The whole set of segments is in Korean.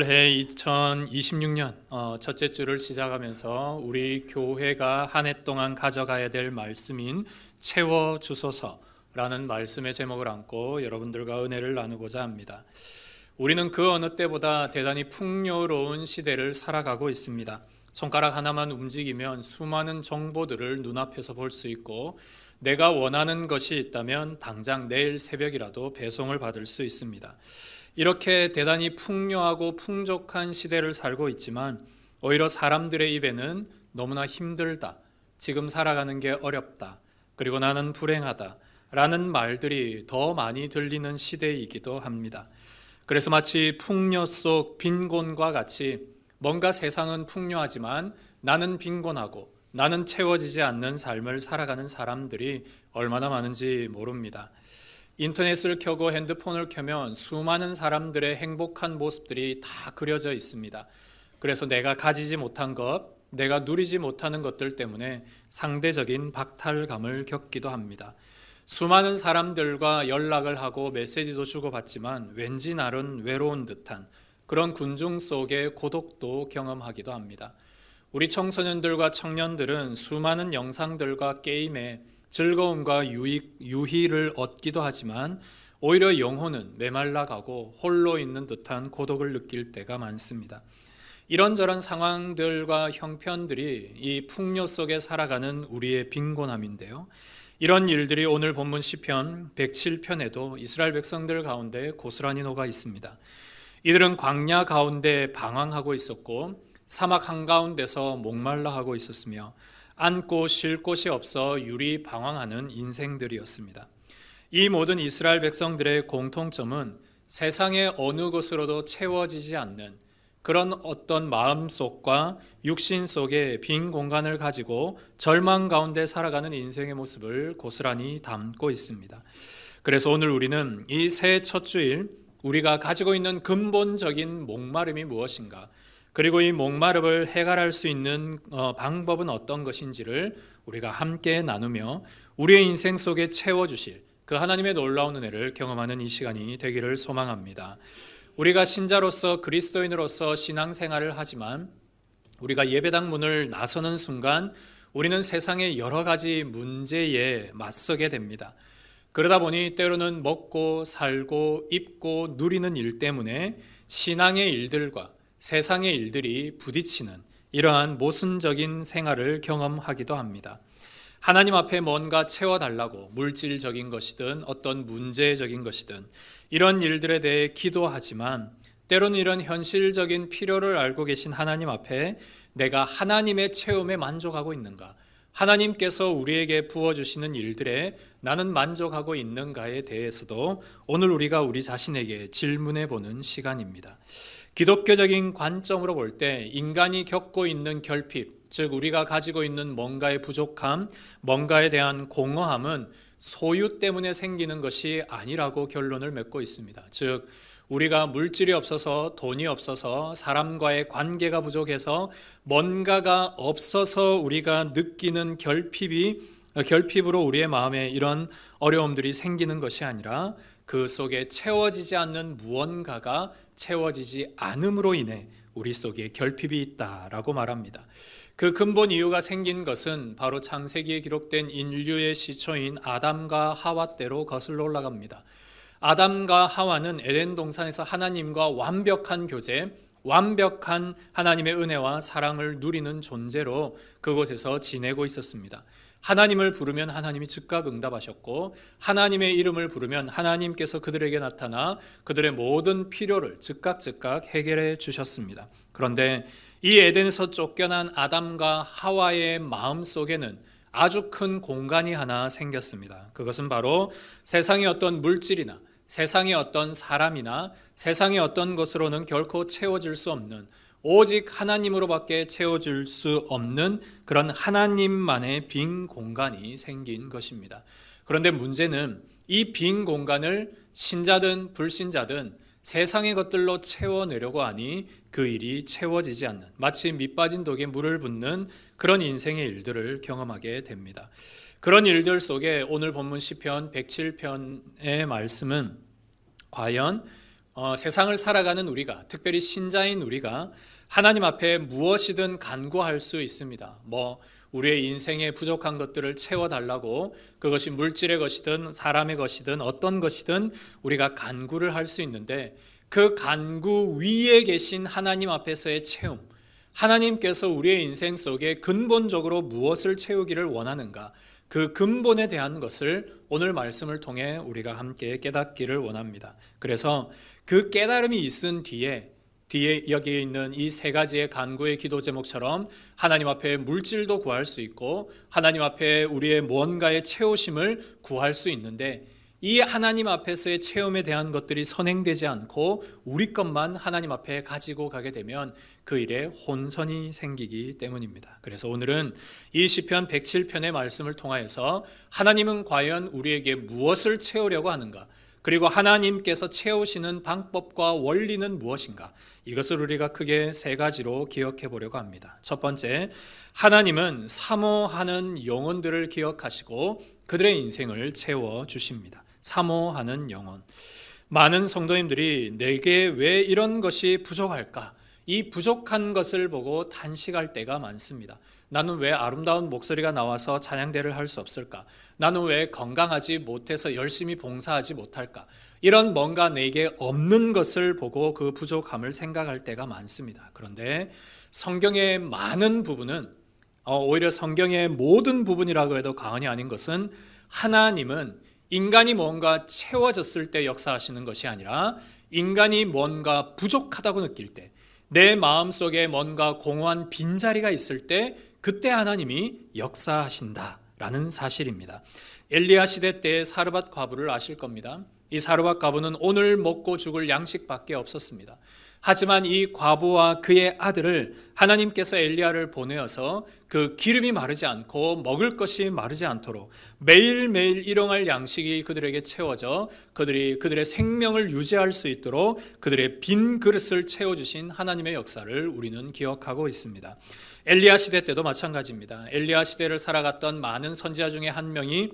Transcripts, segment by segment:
올해 2026년 첫째 주를 시작하면서 우리 교회가 한 해 동안 가져가야 될 말씀인 채워주소서라는 말씀의 제목을 안고 여러분들과 은혜를 나누고자 합니다. 우리는 그 어느 때보다 대단히 풍요로운 시대를 살아가고 있습니다. 손가락 하나만 움직이면 수많은 정보들을 눈앞에서 볼 수 있고, 내가 원하는 것이 있다면 당장 내일 새벽이라도 배송을 받을 수 있습니다. 이렇게 대단히 풍요하고 풍족한 시대를 살고 있지만, 오히려 사람들의 입에는 너무나 힘들다, 지금 살아가는 게 어렵다, 그리고 나는 불행하다 라는 말들이 더 많이 들리는 시대이기도 합니다. 그래서 마치 풍요 속 빈곤과 같이 뭔가 세상은 풍요하지만 나는 빈곤하고 나는 채워지지 않는 삶을 살아가는 사람들이 얼마나 많은지 모릅니다. 인터넷을 켜고 핸드폰을 켜면 수많은 사람들의 행복한 모습들이 다 그려져 있습니다. 그래서 내가 가지지 못한 것, 내가 누리지 못하는 것들 때문에 상대적인 박탈감을 겪기도 합니다. 수많은 사람들과 연락을 하고 메시지도 주고받지만 왠지 나름 외로운 듯한 그런 군중 속의 고독도 경험하기도 합니다. 우리 청소년들과 청년들은 수많은 영상들과 게임에 즐거움과 유희를 얻기도 하지만 오히려 영혼은 메말라가고 홀로 있는 듯한 고독을 느낄 때가 많습니다. 이런저런 상황들과 형편들이 이 풍요 속에 살아가는 우리의 빈곤함인데요. 이런 일들이 오늘 본문 시편 107편에도 이스라엘 백성들 가운데 고스란히 녹아 있습니다. 이들은 광야 가운데 방황하고 있었고 사막 한가운데서 목말라 하고 있었으며 앉고 쉴 곳이 없어 유리 방황하는 인생들이었습니다. 이 모든 이스라엘 백성들의 공통점은 세상의 어느 곳으로도 채워지지 않는 그런 어떤 마음속과 육신 속에 빈 공간을 가지고 절망 가운데 살아가는 인생의 모습을 고스란히 담고 있습니다. 그래서 오늘 우리는 이 새해 첫 주일 우리가 가지고 있는 근본적인 목마름이 무엇인가, 그리고 이 목마름을 해결할 수 있는 방법은 어떤 것인지를 우리가 함께 나누며 우리의 인생 속에 채워주실 그 하나님의 놀라운 은혜를 경험하는 이 시간이 되기를 소망합니다. 우리가 신자로서 그리스도인으로서 신앙생활을 하지만 우리가 예배당 문을 나서는 순간 우리는 세상의 여러 가지 문제에 맞서게 됩니다. 그러다 보니 때로는 먹고 살고 입고 누리는 일 때문에 신앙의 일들과 세상의 일들이 부딪히는 이러한 모순적인 생활을 경험하기도 합니다. 하나님 앞에 뭔가 채워달라고 물질적인 것이든 어떤 문제적인 것이든 이런 일들에 대해 기도하지만 때로는 이런 현실적인 필요를 알고 계신 하나님 앞에 내가 하나님의 채움에 만족하고 있는가, 하나님께서 우리에게 부어주시는 일들에 나는 만족하고 있는가에 대해서도 오늘 우리가 우리 자신에게 질문해 보는 시간입니다. 기독교적인 관점으로 볼 때 인간이 겪고 있는 결핍, 즉 우리가 가지고 있는 뭔가의 부족함, 뭔가에 대한 공허함은 소유 때문에 생기는 것이 아니라고 결론을 맺고 있습니다. 즉 우리가 물질이 없어서, 돈이 없어서, 사람과의 관계가 부족해서, 뭔가가 없어서 우리가 느끼는 결핍으로 우리의 마음에 이런 어려움들이 생기는 것이 아니라 그 속에 채워지지 않는 무언가가 채워지지 않음으로 인해 우리 속에 결핍이 있다라고 말합니다. 그 근본 이유가 생긴 것은 바로 창세기에 기록된 인류의 시초인 아담과 하와 때로 거슬러 올라갑니다. 아담과 하와는 에덴 동산에서 하나님과 완벽한 교제, 완벽한 하나님의 은혜와 사랑을 누리는 존재로 그곳에서 지내고 있었습니다. 하나님을 부르면 하나님이 즉각 응답하셨고, 하나님의 이름을 부르면 하나님께서 그들에게 나타나 그들의 모든 필요를 즉각 해결해 주셨습니다. 그런데 이 에덴에서 쫓겨난 아담과 하와의 마음 속에는 아주 큰 공간이 하나 생겼습니다. 그것은 바로 세상의 어떤 물질이나 세상의 어떤 사람이나 세상의 어떤 것으로는 결코 채워질 수 없는, 오직 하나님으로밖에 채워줄 수 없는 그런 하나님만의 빈 공간이 생긴 것입니다. 그런데 문제는 이 빈 공간을 신자든 불신자든 세상의 것들로 채워내려고 하니 그 일이 채워지지 않는, 마치 밑 빠진 독에 물을 붓는 그런 인생의 일들을 경험하게 됩니다. 그런 일들 속에 오늘 본문 시편 107편의 말씀은 과연 세상을 살아가는 우리가, 특별히 신자인 우리가 하나님 앞에 무엇이든 간구할 수 있습니다. 우리의 인생에 부족한 것들을 채워달라고, 그것이 물질의 것이든 사람의 것이든 어떤 것이든 우리가 간구를 할 수 있는데, 그 간구 위에 계신 하나님 앞에서의 체험, 하나님께서 우리의 인생 속에 근본적으로 무엇을 채우기를 원하는가, 그 근본에 대한 것을 오늘 말씀을 통해 우리가 함께 깨닫기를 원합니다. 그래서 그 깨달음이 있은 뒤에 여기에 있는 이 세 가지의 간구의 기도 제목처럼 하나님 앞에 물질도 구할 수 있고 하나님 앞에 우리의 무언가의 채우심을 구할 수 있는데, 이 하나님 앞에서의 체험에 대한 것들이 선행되지 않고 우리 것만 하나님 앞에 가지고 가게 되면 그 일에 혼선이 생기기 때문입니다. 그래서 오늘은 이 시편 107편의 말씀을 통하여서 하나님은 과연 우리에게 무엇을 채우려고 하는가, 그리고 하나님께서 채우시는 방법과 원리는 무엇인가, 이것을 우리가 크게 세 가지로 기억해 보려고 합니다. 첫 번째, 하나님은 사모하는 영혼들을 기억하시고 그들의 인생을 채워주십니다. 사모하는 영혼. 많은 성도님들이 내게 왜 이런 것이 부족할까? 이 부족한 것을 보고 탄식할 때가 많습니다. 나는 왜 아름다운 목소리가 나와서 찬양대를 할 수 없을까? 나는 왜 건강하지 못해서 열심히 봉사하지 못할까? 이런 뭔가 내게 없는 것을 보고 그 부족함을 생각할 때가 많습니다. 그런데 성경의 많은 부분은, 오히려 성경의 모든 부분이라고 해도 과언이 아닌 것은, 하나님은 인간이 뭔가 채워졌을 때 역사하시는 것이 아니라 인간이 뭔가 부족하다고 느낄 때, 내 마음속에 뭔가 공허한 빈자리가 있을 때 그때 하나님이 역사하신다라는 사실입니다. 엘리야 시대 때의 사르밧 과부를 아실 겁니다. 이 사르밧 과부는 오늘 먹고 죽을 양식밖에 없었습니다. 하지만 이 과부와 그의 아들을 하나님께서 엘리야를 보내어서 그 기름이 마르지 않고 먹을 것이 마르지 않도록 매일매일 일용할 양식이 그들에게 채워져 그들의 생명을 유지할 수 있도록 그들의 빈 그릇을 채워주신 하나님의 역사를 우리는 기억하고 있습니다. 엘리야 시대 때도 마찬가지입니다. 엘리야 시대를 살아갔던 많은 선지자 중에 한 명이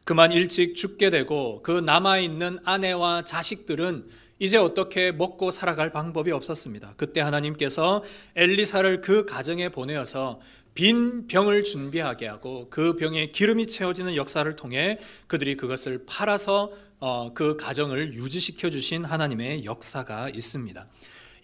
그만 일찍 죽게 되고 그 남아있는 아내와 자식들은 이제 어떻게 먹고 살아갈 방법이 없었습니다. 그때 하나님께서 엘리사를 그 가정에 보내어서 빈 병을 준비하게 하고 그 병에 기름이 채워지는 역사를 통해 그들이 그것을 팔아서 그 가정을 유지시켜 주신 하나님의 역사가 있습니다.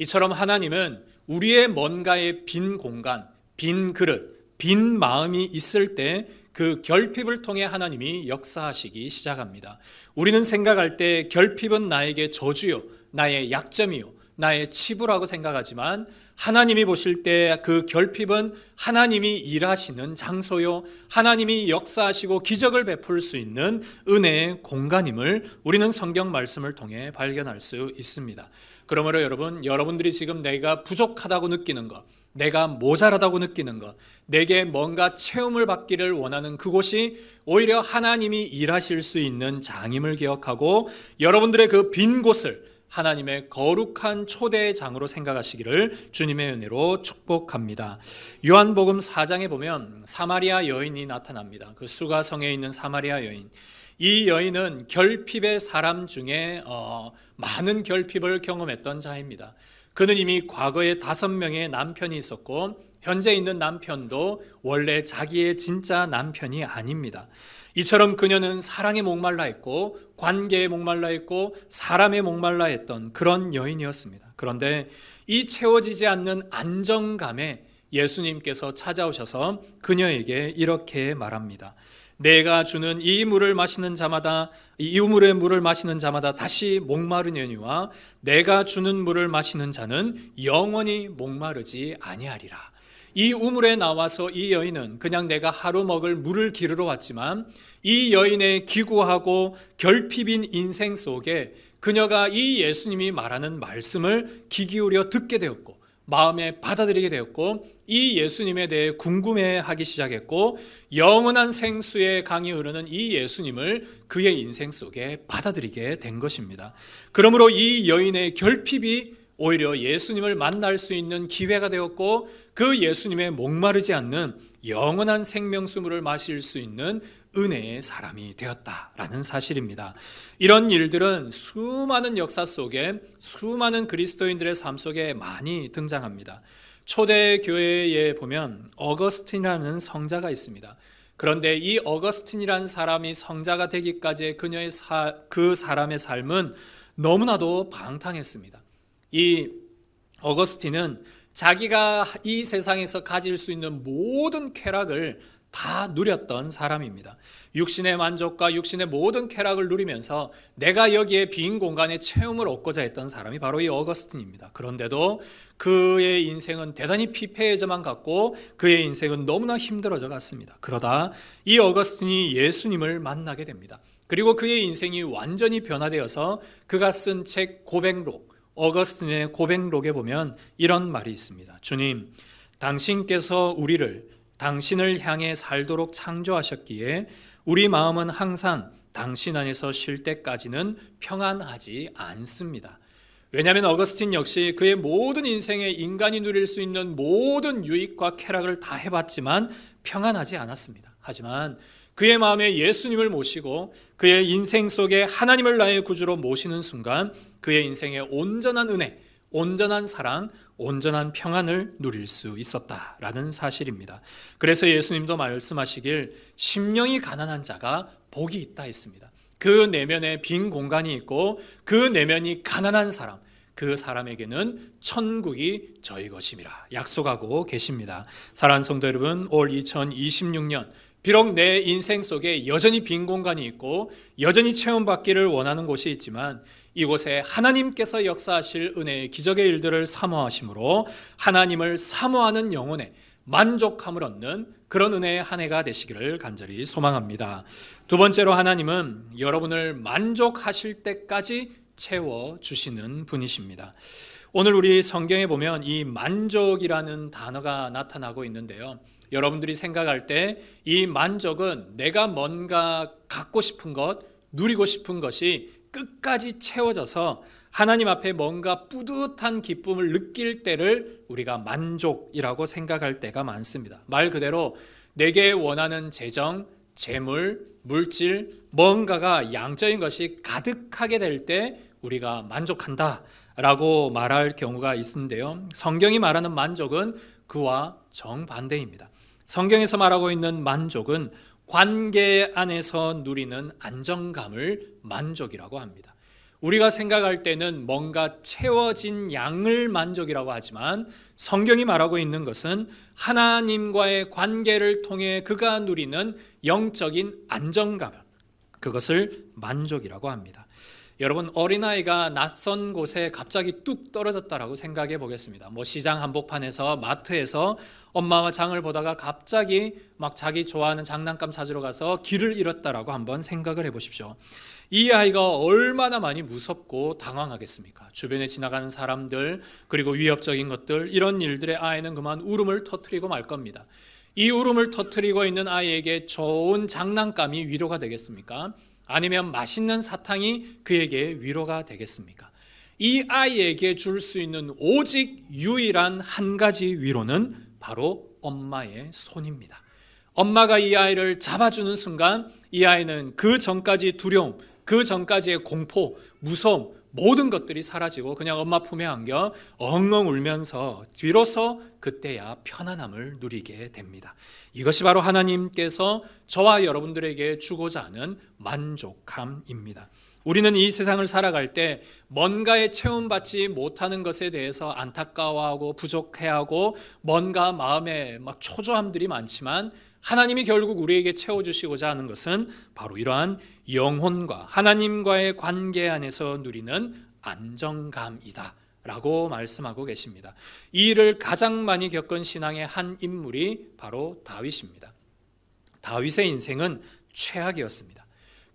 이처럼 하나님은 우리의 뭔가의 빈 공간, 빈 그릇, 빈 마음이 있을 때 그 결핍을 통해 하나님이 역사하시기 시작합니다. 우리는 생각할 때 결핍은 나에게 저주요, 나의 약점이요, 나의 치부라고 생각하지만 하나님이 보실 때 그 결핍은 하나님이 일하시는 장소요, 하나님이 역사하시고 기적을 베풀 수 있는 은혜의 공간임을 우리는 성경 말씀을 통해 발견할 수 있습니다. 그러므로 여러분들이 지금 내가 부족하다고 느끼는 것, 내가 모자라다고 느끼는 것, 내게 뭔가 체험을 받기를 원하는 그곳이 오히려 하나님이 일하실 수 있는 장임을 기억하고 여러분들의 그 빈 곳을 하나님의 거룩한 초대의 장으로 생각하시기를 주님의 은혜로 축복합니다. 요한복음 4장에 보면 사마리아 여인이 나타납니다. 그 수가성에 있는 사마리아 여인. 이 여인은 결핍의 사람 중에 많은 결핍을 경험했던 자입니다. 그는 이미 과거에 5명의 남편이 있었고 현재 있는 남편도 원래 자기의 진짜 남편이 아닙니다. 이처럼 그녀는 사랑에 목말라 했고 관계에 목말라 했고 사람에 목말라 했던 그런 여인이었습니다. 그런데 이 채워지지 않는 안정감에 예수님께서 찾아오셔서 그녀에게 이렇게 말합니다. 내가 주는 이 물을 마시는 자마다, 이 우물의 물을 마시는 자마다 다시 목마르느니와 내가 주는 물을 마시는 자는 영원히 목마르지 아니하리라. 이 우물에 나와서 이 여인은 그냥 내가 하루 먹을 물을 기르러 왔지만 이 여인의 기구하고 결핍인 인생 속에 그녀가 이 예수님이 말하는 말씀을 귀 기울여 듣게 되었고 마음에 받아들이게 되었고 이 예수님에 대해 궁금해하기 시작했고 영원한 생수의 강이 흐르는 이 예수님을 그의 인생 속에 받아들이게 된 것입니다. 그러므로 이 여인의 결핍이 오히려 예수님을 만날 수 있는 기회가 되었고 그 예수님의 목마르지 않는 영원한 생명수물을 마실 수 있는 은혜의 사람이 되었다라는 사실입니다. 이런 일들은 수많은 역사 속에 수많은 그리스도인들의 삶 속에 많이 등장합니다. 초대교회에 보면 어거스틴이라는 성자가 있습니다. 그런데 이 어거스틴이라는 사람이 성자가 되기까지의 그 사람의 삶은 너무나도 방탕했습니다. 이 어거스틴은 자기가 이 세상에서 가질 수 있는 모든 쾌락을 다 누렸던 사람입니다. 육신의 만족과 육신의 모든 쾌락을 누리면서 내가 여기에 빈 공간에 체험을 얻고자 했던 사람이 바로 이 어거스틴입니다. 그런데도 그의 인생은 대단히 피폐해져만 갔고 그의 인생은 너무나 힘들어져 갔습니다. 그러다 이 어거스틴이 예수님을 만나게 됩니다. 그리고 그의 인생이 완전히 변화되어서 그가 쓴 책 고백록, 어거스틴의 고백록에 보면 이런 말이 있습니다. 주님, 당신께서 우리를 당신을 향해 살도록 창조하셨기에 우리 마음은 항상 당신 안에서 쉴 때까지는 평안하지 않습니다. 왜냐하면 어거스틴 역시 그의 모든 인생에 인간이 누릴 수 있는 모든 유익과 쾌락을 다 해봤지만 평안하지 않았습니다. 하지만 그의 마음에 예수님을 모시고 그의 인생 속에 하나님을 나의 구주로 모시는 순간 그의 인생에 온전한 은혜, 온전한 사랑, 온전한 평안을 누릴 수 있었다라는 사실입니다. 그래서 예수님도 말씀하시길 심령이 가난한 자가 복이 있다 했습니다. 그 내면에 빈 공간이 있고 그 내면이 가난한 사람, 그 사람에게는 천국이 저희 것임이라 약속하고 계십니다. 사랑하는 성도 여러분, 올 2026년 비록 내 인생 속에 여전히 빈 공간이 있고 여전히 체험받기를 원하는 곳이 있지만 이곳에 하나님께서 역사하실 은혜의 기적의 일들을 사모하심으로 하나님을 사모하는 영혼에 만족함을 얻는 그런 은혜의 한 해가 되시기를 간절히 소망합니다. 두 번째로 하나님은 여러분을 만족하실 때까지 채워주시는 분이십니다. 오늘 우리 성경에 보면 이 만족이라는 단어가 나타나고 있는데요. 여러분들이 생각할 때 이 만족은 내가 뭔가 갖고 싶은 것, 누리고 싶은 것이 끝까지 채워져서 하나님 앞에 뭔가 뿌듯한 기쁨을 느낄 때를 우리가 만족이라고 생각할 때가 많습니다. 말 그대로 내게 원하는 재정, 재물, 물질, 뭔가가 양적인 것이 가득하게 될 때 우리가 만족한다 라고 말할 경우가 있는데요. 성경이 말하는 만족은 그와 정반대입니다. 성경에서 말하고 있는 만족은 관계 안에서 누리는 안정감을 만족이라고 합니다. 우리가 생각할 때는 뭔가 채워진 양을 만족이라고 하지만 성경이 말하고 있는 것은 하나님과의 관계를 통해 그가 누리는 영적인 안정감, 그것을 만족이라고 합니다. 여러분, 어린아이가 낯선 곳에 갑자기 뚝 떨어졌다라고 생각해 보겠습니다. 시장 한복판에서 마트에서 엄마와 장을 보다가 갑자기 막 자기 좋아하는 장난감 찾으러 가서 길을 잃었다라고 한번 생각을 해 보십시오. 이 아이가 얼마나 많이 무섭고 당황하겠습니까? 주변에 지나가는 사람들, 그리고 위협적인 것들, 이런 일들에 아이는 그만 울음을 터뜨리고 말 겁니다. 이 울음을 터뜨리고 있는 아이에게 좋은 장난감이 위로가 되겠습니까? 아니면 맛있는 사탕이 그에게 위로가 되겠습니까? 이 아이에게 줄 수 있는 오직 유일한 한 가지 위로는 바로 엄마의 손입니다. 엄마가 이 아이를 잡아주는 순간 이 아이는 그 전까지 두려움, 그 전까지의 공포, 무서움, 모든 것들이 사라지고 그냥 엄마 품에 안겨 엉엉 울면서 비로소 그때야 편안함을 누리게 됩니다. 이것이 바로 하나님께서 저와 여러분들에게 주고자 하는 만족함입니다. 우리는 이 세상을 살아갈 때 뭔가에 체험받지 못하는 것에 대해서 안타까워하고 부족해하고 뭔가 마음에 막 초조함들이 많지만 하나님이 결국 우리에게 채워주시고자 하는 것은 바로 이러한 영혼과 하나님과의 관계 안에서 누리는 안정감이다 라고 말씀하고 계십니다. 이 일을 가장 많이 겪은 신앙의 한 인물이 바로 다윗입니다. 다윗의 인생은 최악이었습니다.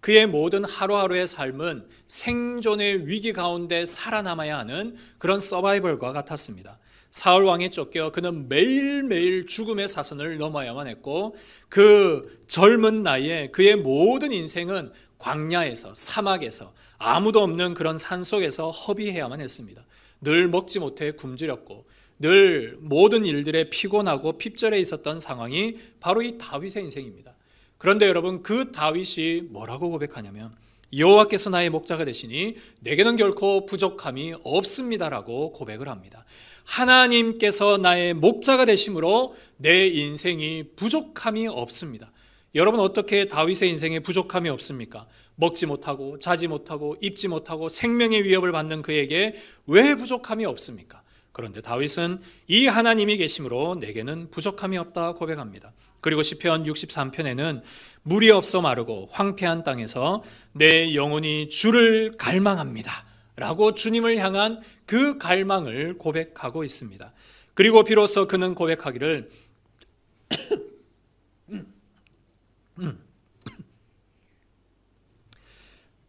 그의 모든 하루하루의 삶은 생존의 위기 가운데 살아남아야 하는 그런 서바이벌과 같았습니다. 사울 왕에 쫓겨 그는 매일매일 죽음의 사선을 넘어야만 했고 그 젊은 나이에 그의 모든 인생은 광야에서 사막에서 아무도 없는 그런 산속에서 허비해야만 했습니다. 늘 먹지 못해 굶주렸고 늘 모든 일들에 피곤하고 핍절해 있었던 상황이 바로 이 다윗의 인생입니다. 그런데 여러분, 그 다윗이 뭐라고 고백하냐면 여호와께서 나의 목자가 되시니 내게는 결코 부족함이 없습니다라고 고백을 합니다. 하나님께서 나의 목자가 되심으로 내 인생이 부족함이 없습니다. 여러분, 어떻게 다윗의 인생에 부족함이 없습니까? 먹지 못하고 자지 못하고 입지 못하고 생명의 위협을 받는 그에게 왜 부족함이 없습니까? 그런데 다윗은 이 하나님이 계심으로 내게는 부족함이 없다 고백합니다. 그리고 시편 63편에는 물이 없어 마르고 황폐한 땅에서 내 영혼이 주를 갈망합니다 라고 주님을 향한 그 갈망을 고백하고 있습니다. 그리고 비로소 그는 고백하기를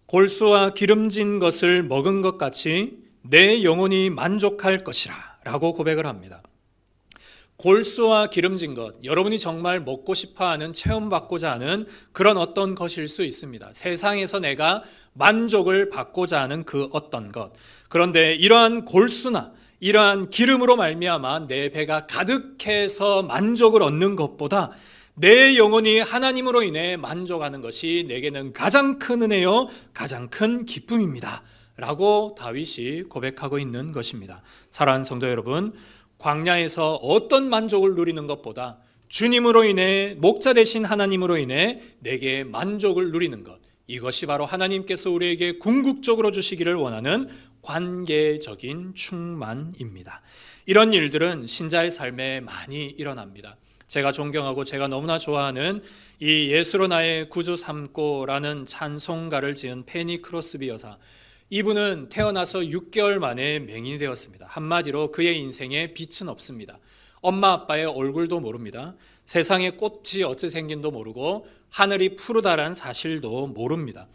골수와 기름진 것을 먹은 것 같이 내 영혼이 만족할 것이라 라고 고백을 합니다. 골수와 기름진 것, 여러분이 정말 먹고 싶어하는, 체험받고자 하는 그런 어떤 것일 수 있습니다. 세상에서 내가 만족을 받고자 하는 그 어떤 것. 그런데 이러한 골수나 이러한 기름으로 말미암아 내 배가 가득해서 만족을 얻는 것보다 내 영혼이 하나님으로 인해 만족하는 것이 내게는 가장 큰 은혜요, 가장 큰 기쁨입니다 라고 다윗이 고백하고 있는 것입니다. 사랑하는 성도 여러분, 광야에서 어떤 만족을 누리는 것보다 주님으로 인해, 목자 되신 하나님으로 인해 내게 만족을 누리는 것, 이것이 바로 하나님께서 우리에게 궁극적으로 주시기를 원하는 관계적인 충만입니다. 이런 일들은 신자의 삶에 많이 일어납니다. 제가 존경하고 제가 너무나 좋아하는 이 예수로 나의 구주 삼고라는 찬송가를 지은 페니 크로스비 여사, 이분은 태어나서 6개월 만에 맹인이 되었습니다. 한마디로 그의 인생에 빛은 없습니다. 엄마 아빠의 얼굴도 모릅니다. 세상의 꽃이 어찌 생긴도 모르고 하늘이 푸르다란 사실도 모릅니다.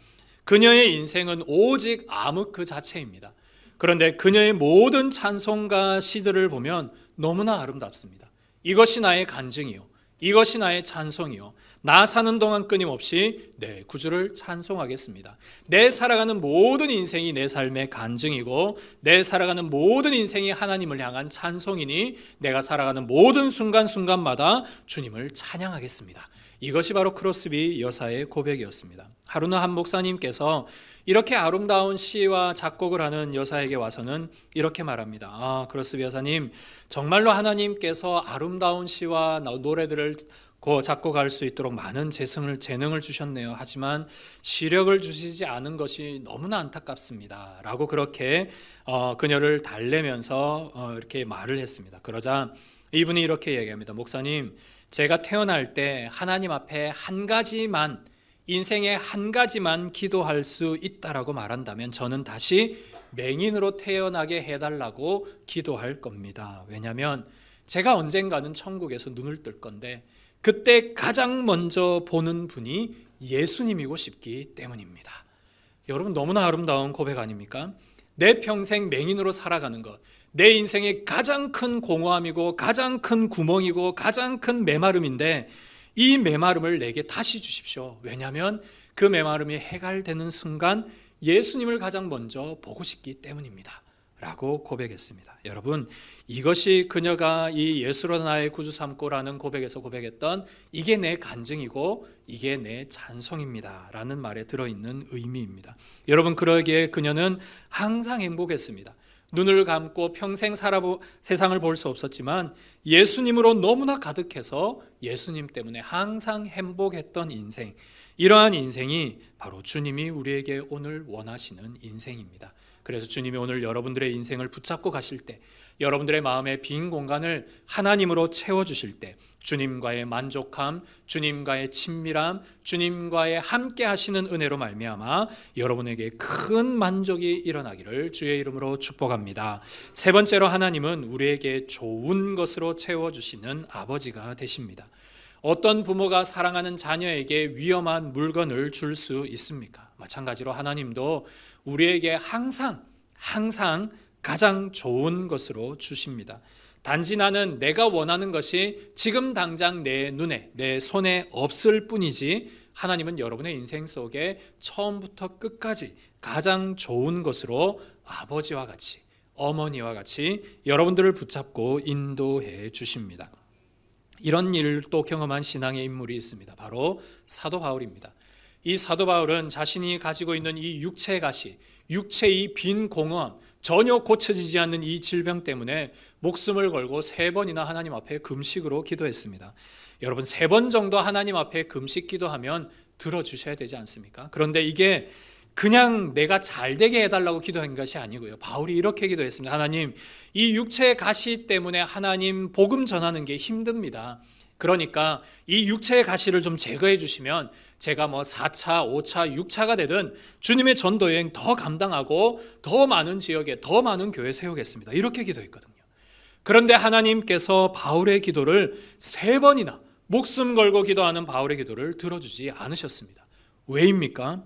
그녀의 인생은 오직 암흑 그 자체입니다. 그런데 그녀의 모든 찬송가 시들을 보면 너무나 아름답습니다. 이것이 나의 간증이요, 이것이 나의 찬송이요, 나 사는 동안 끊임없이 내 구주를 찬송하겠습니다. 내 살아가는 모든 인생이 내 삶의 간증이고 내 살아가는 모든 인생이 하나님을 향한 찬송이니 내가 살아가는 모든 순간순간마다 주님을 찬양하겠습니다. 이것이 바로 크로스비 여사의 고백이었습니다. 하루는 한 목사님께서 이렇게 아름다운 시와 작곡을 하는 여사에게 와서는 이렇게 말합니다. 크로스비 여사님, 정말로 하나님께서 아름다운 시와 노래들을 작곡할 수 있도록 많은 재능을 주셨네요. 하지만 시력을 주시지 않은 것이 너무나 안타깝습니다 라고 그렇게 그녀를 달래면서 이렇게 말을 했습니다. 그러자 이분이 이렇게 얘기합니다. 목사님, 제가 태어날 때 하나님 앞에 한 가지만, 인생에 한 가지만 기도할 수 있다라고 말한다면 저는 다시 맹인으로 태어나게 해달라고 기도할 겁니다. 왜냐하면 제가 언젠가는 천국에서 눈을 뜰 건데 그때 가장 먼저 보는 분이 예수님이고 싶기 때문입니다. 여러분, 너무나 아름다운 고백 아닙니까? 내 평생 맹인으로 살아가는 것, 내 인생의 가장 큰 공허함이고 가장 큰 구멍이고 가장 큰 메마름인데 이 메마름을 내게 다시 주십시오. 왜냐하면 그 메마름이 해갈되는 순간 예수님을 가장 먼저 보고 싶기 때문입니다 라고 고백했습니다. 여러분, 이것이 그녀가 이 예수로 나의 구주 삼고라는 고백에서 고백했던 이게 내 간증이고 이게 내 찬송입니다 라는 말에 들어있는 의미입니다. 여러분, 그러기에 그녀는 항상 행복했습니다. 눈을 감고 평생 세상을 볼 수 없었지만 예수님으로 너무나 가득해서 예수님 때문에 항상 행복했던 인생, 이러한 인생이 바로 주님이 우리에게 오늘 원하시는 인생입니다. 그래서 주님이 오늘 여러분들의 인생을 붙잡고 가실 때, 여러분들의 마음의 빈 공간을 하나님으로 채워주실 때 주님과의 만족함, 주님과의 친밀함, 주님과의 함께 하시는 은혜로 말미암아 여러분에게 큰 만족이 일어나기를 주의 이름으로 축복합니다. 세 번째로, 하나님은 우리에게 좋은 것으로 채워주시는 아버지가 되십니다. 어떤 부모가 사랑하는 자녀에게 위험한 물건을 줄 수 있습니까? 마찬가지로 하나님도 우리에게 항상 가장 좋은 것으로 주십니다. 단지 나는 내가 원하는 것이 지금 당장 내 눈에, 내 손에 없을 뿐이지 하나님은 여러분의 인생 속에 처음부터 끝까지 가장 좋은 것으로 아버지와 같이, 어머니와 같이 여러분들을 붙잡고 인도해 주십니다. 이런 일을 또 경험한 신앙의 인물이 있습니다. 바로 사도 바울입니다. 이 사도 바울은 자신이 가지고 있는 이 육체의 가시, 육체의 빈 공허함, 전혀 고쳐지지 않는 이 질병 때문에 목숨을 걸고 3번이나 하나님 앞에 금식으로 기도했습니다. 여러분, 3번 정도 하나님 앞에 금식 기도하면 들어주셔야 되지 않습니까? 그런데 이게 그냥 내가 잘 되게 해달라고 기도한 것이 아니고요. 바울이 이렇게 기도했습니다. 하나님, 이 육체의 가시 때문에 하나님 복음 전하는 게 힘듭니다. 그러니까 이 육체의 가시를 좀 제거해 주시면 제가 4차, 5차, 6차가 되든 주님의 전도 여행 더 감당하고 더 많은 지역에 더 많은 교회 세우겠습니다. 이렇게 기도했거든요. 그런데 하나님께서 바울의 기도를 3번이나 목숨 걸고 기도하는 바울의 기도를 들어주지 않으셨습니다. 왜입니까?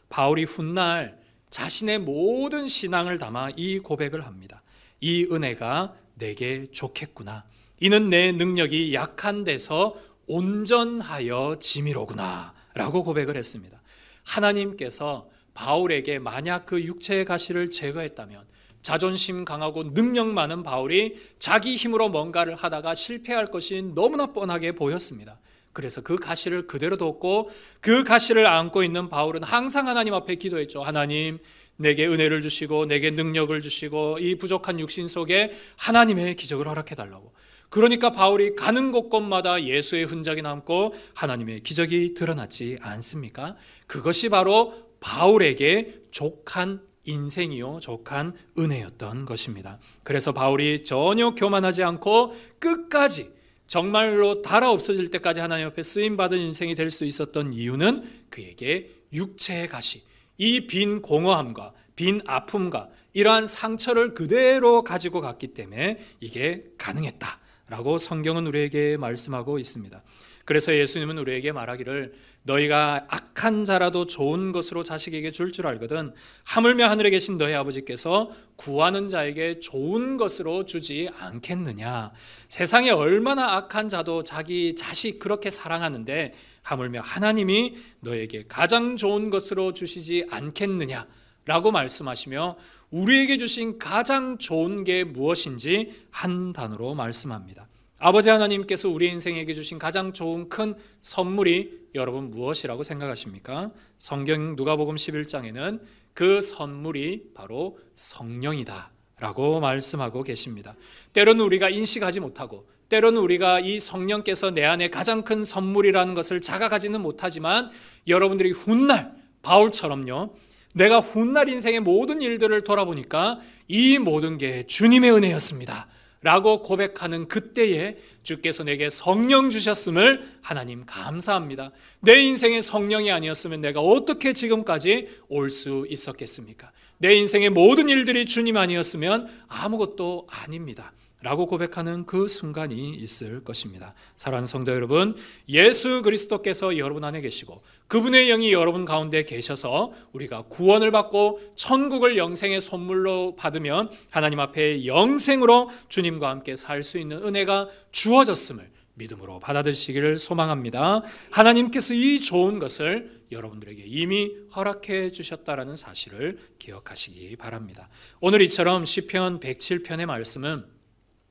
바울이 훗날 자신의 모든 신앙을 담아 이 고백을 합니다. 이 은혜가 내게 좋겠구나. 이는 내 능력이 약한 데서 온전하여 짐이로구나 라고 고백을 했습니다. 하나님께서 바울에게 만약 그 육체의 가시를 제거했다면 자존심 강하고 능력 많은 바울이 자기 힘으로 뭔가를 하다가 실패할 것이 너무나 뻔하게 보였습니다. 그래서 그 가시를 그대로 뒀고 그 가시를 안고 있는 바울은 항상 하나님 앞에 기도했죠. 하나님, 내게 은혜를 주시고 내게 능력을 주시고 이 부족한 육신 속에 하나님의 기적을 허락해달라고. 그러니까 바울이 가는 곳곳마다 예수의 흔적이 남고 하나님의 기적이 드러났지 않습니까? 그것이 바로 바울에게 족한 인생이요, 족한 은혜였던 것입니다. 그래서 바울이 전혀 교만하지 않고 끝까지 정말로 달아 없어질 때까지 하나님 앞에 쓰임받은 인생이 될 수 있었던 이유는 그에게 육체의 가시, 이 빈 공허함과 빈 아픔과 이러한 상처를 그대로 가지고 갔기 때문에 이게 가능했다라고 성경은 우리에게 말씀하고 있습니다. 그래서 예수님은 우리에게 말하기를 너희가 악한 자라도 좋은 것으로 자식에게 줄 줄 알거든 하물며 하늘에 계신 너희 아버지께서 구하는 자에게 좋은 것으로 주지 않겠느냐. 세상에 얼마나 악한 자도 자기 자식 그렇게 사랑하는데 하물며 하나님이 너에게 가장 좋은 것으로 주시지 않겠느냐라고 말씀하시며 우리에게 주신 가장 좋은 게 무엇인지 한 단어로 말씀합니다. 아버지 하나님께서 우리 인생에게 주신 가장 좋은 큰 선물이 여러분 무엇이라고 생각하십니까? 성경 누가복음 11장에는 그 선물이 바로 성령이다 라고 말씀하고 계십니다. 때로는 우리가 인식하지 못하고 때로는 우리가 이 성령께서 내 안에 가장 큰 선물이라는 것을 자각하지는 못하지만 여러분들이 훗날 바울처럼요, 내가 훗날 인생의 모든 일들을 돌아보니까 이 모든 게 주님의 은혜였습니다 라고 고백하는 그때에 주께서 내게 성령 주셨음을 하나님 감사합니다. 내 인생의 성령이 아니었으면 내가 어떻게 지금까지 올 수 있었겠습니까? 내 인생의 모든 일들이 주님 아니었으면 아무것도 아닙니다 라고 고백하는 그 순간이 있을 것입니다. 사랑하는 성도 여러분, 예수 그리스도께서 여러분 안에 계시고 그분의 영이 여러분 가운데 계셔서 우리가 구원을 받고 천국을 영생의 선물로 받으면 하나님 앞에 영생으로 주님과 함께 살 수 있는 은혜가 주어졌음을 믿음으로 받아들이시기를 소망합니다. 하나님께서 이 좋은 것을 여러분들에게 이미 허락해 주셨다라는 사실을 기억하시기 바랍니다. 오늘 이처럼 시편 107편의 말씀은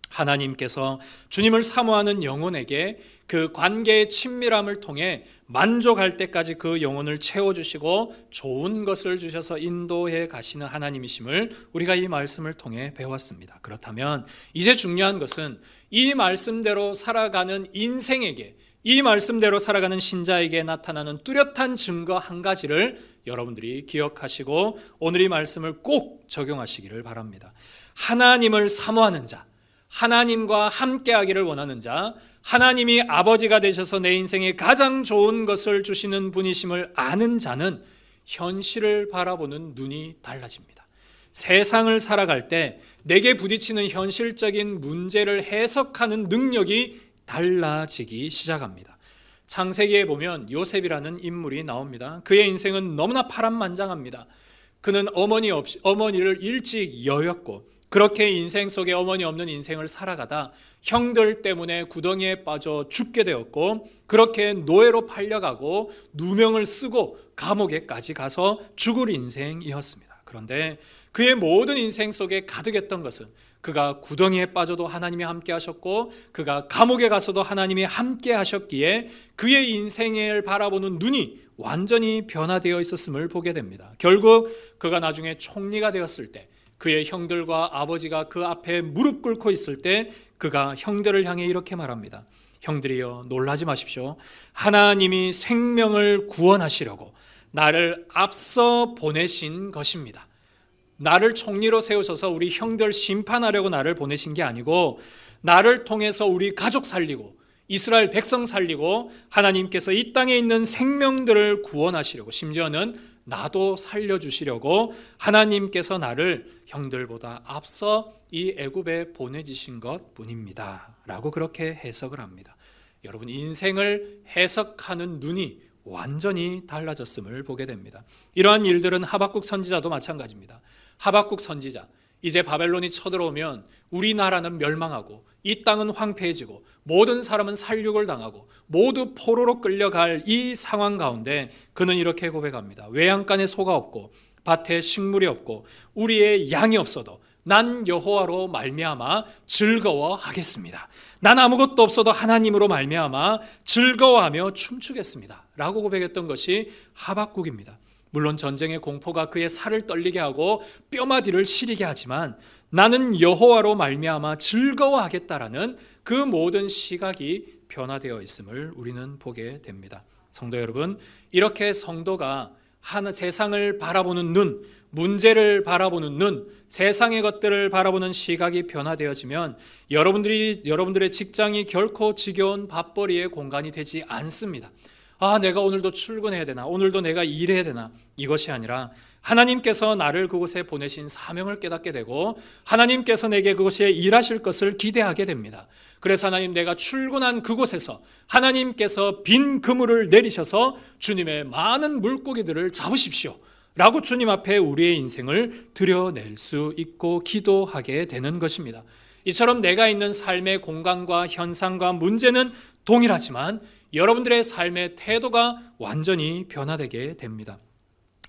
하나님께서 주님을 사모하는 영혼에게 그 관계의 친밀함을 통해 만족할 때까지 그 영혼을 채워주시고 좋은 것을 주셔서 인도해 가시는 하나님이심을 우리가 이 말씀을 통해 배웠습니다. 그렇다면 이제 중요한 것은 이 말씀대로 살아가는 인생에게, 이 말씀대로 살아가는 신자에게 나타나는 뚜렷한 증거 한 가지를 여러분들이 기억하시고 오늘 이 말씀을 꼭 적용하시기를 바랍니다. 하나님을 사모하는 자, 하나님과 함께하기를 원하는 자, 하나님이 아버지가 되셔서 내 인생에 가장 좋은 것을 주시는 분이심을 아는 자는 현실을 바라보는 눈이 달라집니다. 세상을 살아갈 때 내게 부딪히는 현실적인 문제를 해석하는 능력이 달라지기 시작합니다. 창세기에 보면 요셉이라는 인물이 나옵니다. 그의 인생은 너무나 파란만장합니다. 그는 어머니를 일찍 여였고 그렇게 인생 속에 어머니 없는 인생을 살아가다 형들 때문에 구덩이에 빠져 죽게 되었고 그렇게 노예로 팔려가고 누명을 쓰고 감옥에까지 가서 죽을 인생이었습니다. 그런데 그의 모든 인생 속에 가득했던 것은 그가 구덩이에 빠져도 하나님이 함께 하셨고 그가 감옥에 가서도 하나님이 함께 하셨기에 그의 인생을 바라보는 눈이 완전히 변화되어 있었음을 보게 됩니다. 결국 그가 나중에 총리가 되었을 때 그의 형들과 아버지가 그 앞에 무릎 꿇고 있을 때 그가 형들을 향해 이렇게 말합니다. 형들이여, 놀라지 마십시오. 하나님이 생명을 구원하시려고 나를 앞서 보내신 것입니다. 나를 총리로 세우셔서 우리 형들 심판하려고 나를 보내신 게 아니고 나를 통해서 우리 가족 살리고 이스라엘 백성 살리고 하나님께서 이 땅에 있는 생명들을 구원하시려고, 심지어는 나도 살려주시려고 하나님께서 나를 형들보다 앞서 이 애굽에 보내주신 것뿐입니다 라고 그렇게 해석을 합니다. 여러분, 인생을 해석하는 눈이 완전히 달라졌음을 보게 됩니다. 이러한 일들은 하박국 선지자도 마찬가지입니다. 하박국 선지자, 이제 바벨론이 쳐들어오면 우리나라는 멸망하고 이 땅은 황폐해지고 모든 사람은 살육을 당하고 모두 포로로 끌려갈 이 상황 가운데 그는 이렇게 고백합니다. 외양간에 소가 없고 밭에 식물이 없고 우리의 양이 없어도 난 여호와로 말미암아 즐거워하겠습니다. 난 아무것도 없어도 하나님으로 말미암아 즐거워하며 춤추겠습니다 라고 고백했던 것이 하박국입니다. 물론 전쟁의 공포가 그의 살을 떨리게 하고 뼈마디를 시리게 하지만 나는 여호와로 말미암아 즐거워하겠다라는 그 모든 시각이 변화되어 있음을 우리는 보게 됩니다. 성도 여러분, 이렇게 성도가 세상을 바라보는 눈, 문제를 바라보는 눈, 세상의 것들을 바라보는 시각이 변화되어지면 여러분들의 직장이 결코 지겨운 밥벌이의 공간이 되지 않습니다. 내가 오늘도 출근해야 되나? 오늘도 내가 일해야 되나? 이것이 아니라 하나님께서 나를 그곳에 보내신 사명을 깨닫게 되고 하나님께서 내게 그곳에 일하실 것을 기대하게 됩니다. 그래서 하나님, 내가 출근한 그곳에서 하나님께서 빈 그물을 내리셔서 주님의 많은 물고기들을 잡으십시오 라고 주님 앞에 우리의 인생을 드려낼 수 있고 기도하게 되는 것입니다. 이처럼 내가 있는 삶의 공간과 현상과 문제는 동일하지만 여러분들의 삶의 태도가 완전히 변화되게 됩니다.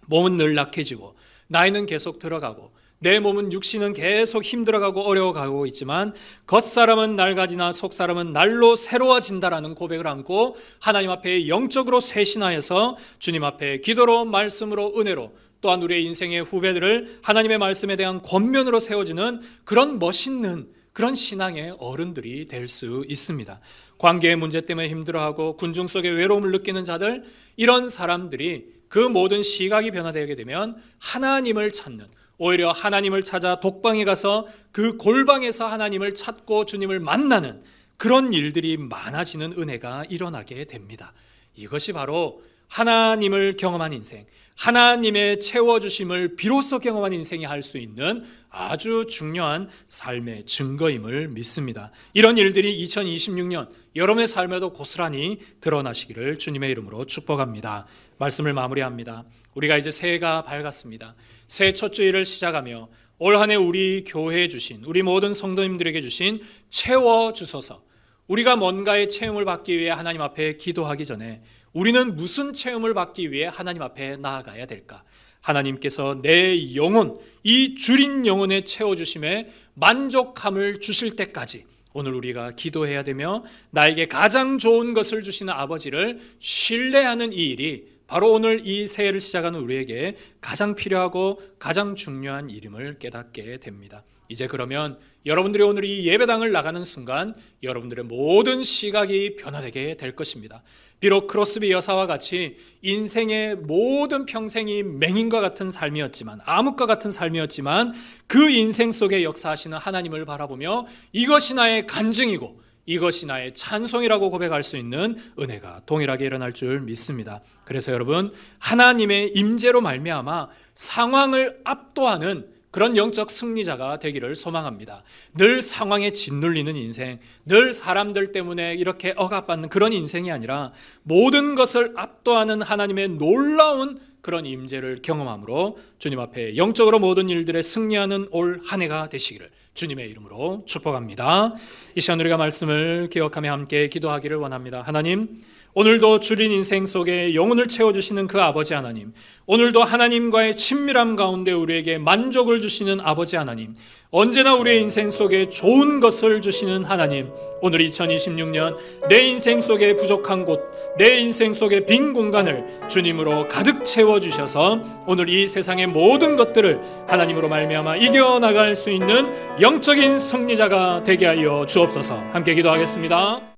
몸은 늘 약해지고 나이는 계속 들어가고 내 몸은 육신은 계속 힘들어가고 어려워가고 있지만 겉사람은 낡아지나 속사람은 날로 새로워진다라는 고백을 안고 하나님 앞에 영적으로 쇄신하여서 주님 앞에 기도로, 말씀으로, 은혜로, 또한 우리의 인생의 후배들을 하나님의 말씀에 대한 권면으로 세워주는 그런 멋있는 그런 신앙의 어른들이 될 수 있습니다. 관계의 문제 때문에 힘들어하고 군중 속에 외로움을 느끼는 자들, 이런 사람들이 그 모든 시각이 변화되게 되면 하나님을 찾는, 오히려 하나님을 찾아 독방에 가서 그 골방에서 하나님을 찾고 주님을 만나는 그런 일들이 많아지는 은혜가 일어나게 됩니다. 이것이 바로 하나님을 경험한 인생, 하나님의 채워주심을 비로소 경험한 인생이 할 수 있는 아주 중요한 삶의 증거임을 믿습니다. 이런 일들이 2026년 여러분의 삶에도 고스란히 드러나시기를 주님의 이름으로 축복합니다. 말씀을 마무리합니다. 우리가 이제 새해가 밝았습니다. 새해 첫 주일을 시작하며 올 한 해 우리 교회에 주신, 우리 모든 성도님들에게 주신 채워주소서, 우리가 뭔가의 체험을 받기 위해 하나님 앞에 기도하기 전에 우리는 무슨 체험을 받기 위해 하나님 앞에 나아가야 될까? 하나님께서 내 영혼, 이 줄인 영혼에 채워주심에 만족함을 주실 때까지 오늘 우리가 기도해야 되며 나에게 가장 좋은 것을 주시는 아버지를 신뢰하는 이 일이 바로 오늘 이 새해를 시작하는 우리에게 가장 필요하고 가장 중요한 일임을 깨닫게 됩니다. 이제 그러면 여러분들이 오늘 이 예배당을 나가는 순간 여러분들의 모든 시각이 변화되게 될 것입니다. 비록 크로스비 여사와 같이 인생의 모든 평생이 맹인과 같은 삶이었지만, 암흑과 같은 삶이었지만 그 인생 속에 역사하시는 하나님을 바라보며 이것이 나의 간증이고 이것이 나의 찬송이라고 고백할 수 있는 은혜가 동일하게 일어날 줄 믿습니다. 그래서 여러분, 하나님의 임재로 말미암아 상황을 압도하는 그런 영적 승리자가 되기를 소망합니다. 늘 상황에 짓눌리는 인생, 늘 사람들 때문에 이렇게 억압받는 그런 인생이 아니라 모든 것을 압도하는 하나님의 놀라운 그런 임재를 경험함으로 주님 앞에 영적으로 모든 일들에 승리하는 올 한 해가 되시기를 주님의 이름으로 축복합니다. 이 시간 우리가 말씀을 기억하며 함께 기도하기를 원합니다. 하나님, 오늘도 주린 인생 속에 영혼을 채워주시는 그 아버지 하나님, 오늘도 하나님과의 친밀함 가운데 우리에게 만족을 주시는 아버지 하나님, 언제나 우리의 인생 속에 좋은 것을 주시는 하나님, 오늘 2026년 내 인생 속에 부족한 곳, 내 인생 속에 빈 공간을 주님으로 가득 채워주셔서 오늘 이 세상의 모든 것들을 하나님으로 말미암아 이겨나갈 수 있는 영적인 승리자가 되게 하여 주옵소서. 함께 기도하겠습니다.